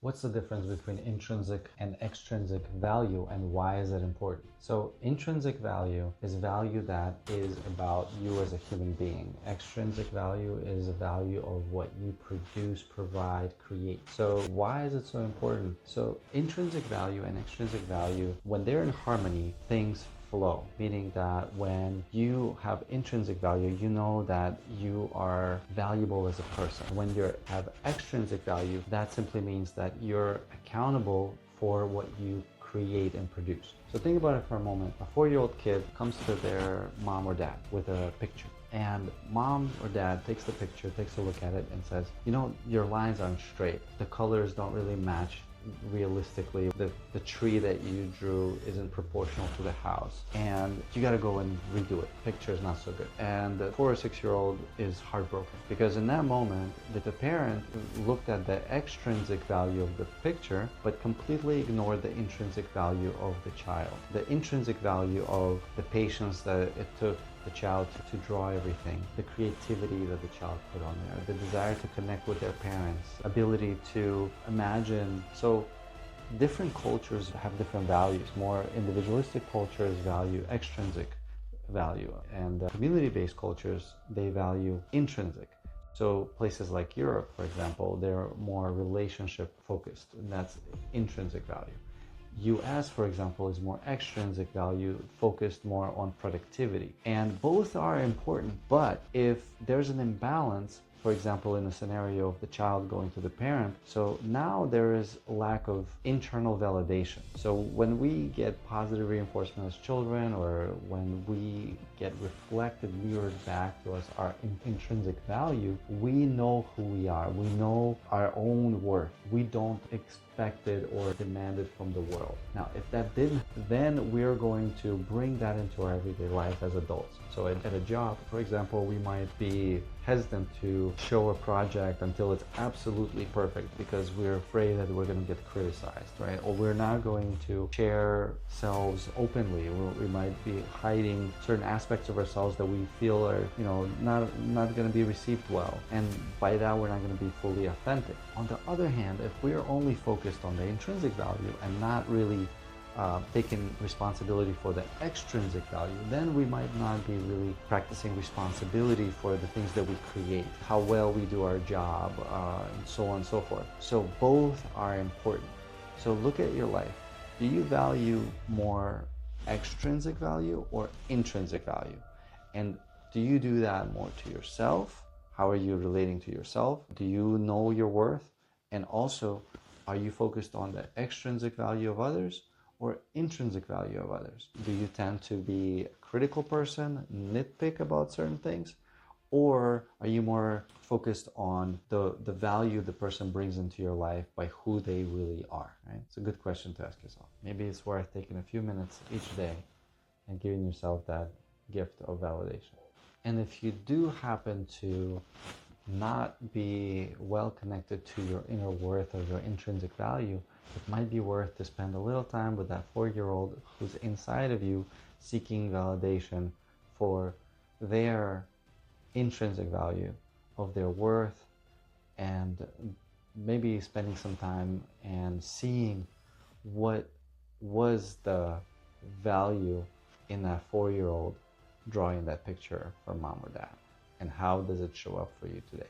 What's the difference between intrinsic and extrinsic value, and why is it important? So intrinsic value is value that is about you as a human being. Extrinsic value is a value of what you produce, provide, create. So why is it so important? So intrinsic value and extrinsic value, when they're in harmony, things flow, meaning that when you have intrinsic value, you know that you are valuable as a person. When you have extrinsic value, that simply means that you're accountable for what you create and produce. So think about it for a moment. A 4-year-old kid comes to their mom or dad with a picture, and mom or dad takes the picture, takes a look at it and says, you know, your lines aren't straight. The colors don't really match realistically. The tree that you drew isn't proportional to the house, and you got to go and redo it. Picture is not so good. And the 4 or 6-year-old is heartbroken, because in that moment the parent looked at the extrinsic value of the picture but completely ignored the intrinsic value of the child. The intrinsic value of the patience that it took the child to draw everything, the creativity that the child put on there, the desire to connect with their parents, ability to imagine. So different cultures have different values. More individualistic cultures value extrinsic value, and community-based cultures, they value intrinsic. So places like Europe, for example, they're more relationship focused, and that's intrinsic value. US, for example, is more extrinsic value, focused more on productivity. And both are important, but if there's an imbalance, for example, in a scenario of the child going to the parent, so now there is a lack of internal validation. So when we get positive reinforcement as children, or when we get reflected, mirrored back to us our intrinsic value, we know who we are. We know our own worth. We don't expect it or demand it from the world. Now, if that didn't, then we're going to bring that into our everyday life as adults. So at a job, for example, we might be hesitant to show a project until it's absolutely perfect because we're afraid that we're going to get criticized, right? Or we're not going to share ourselves openly. We might be hiding certain aspects of ourselves that we feel are, not going to be received well. And by that, we're not going to be fully authentic. On the other hand, if we're only focused on the intrinsic value and not really taking responsibility for the extrinsic value, then we might not be really practicing responsibility for the things that we create, how well we do our job, and so on and so forth. So both are important. So look at your life. Do you value more extrinsic value or intrinsic value? And do you do that more to yourself? How are you relating to yourself? Do you know your worth? And also, are you focused on the extrinsic value of others or intrinsic value of others? Do you tend to be a critical person, nitpick about certain things? Or are you more focused on the value the person brings into your life by who they really are, right? It's a good question to ask yourself. Maybe it's worth taking a few minutes each day and giving yourself that gift of validation. And if you do happen to not be well connected to your inner worth or your intrinsic value, it might be worth to spend a little time with that 4-year-old who's inside of you seeking validation for their intrinsic value of their worth, and maybe spending some time and seeing what was the value in that 4-year-old drawing that picture for mom or dad, and how does it show up for you today.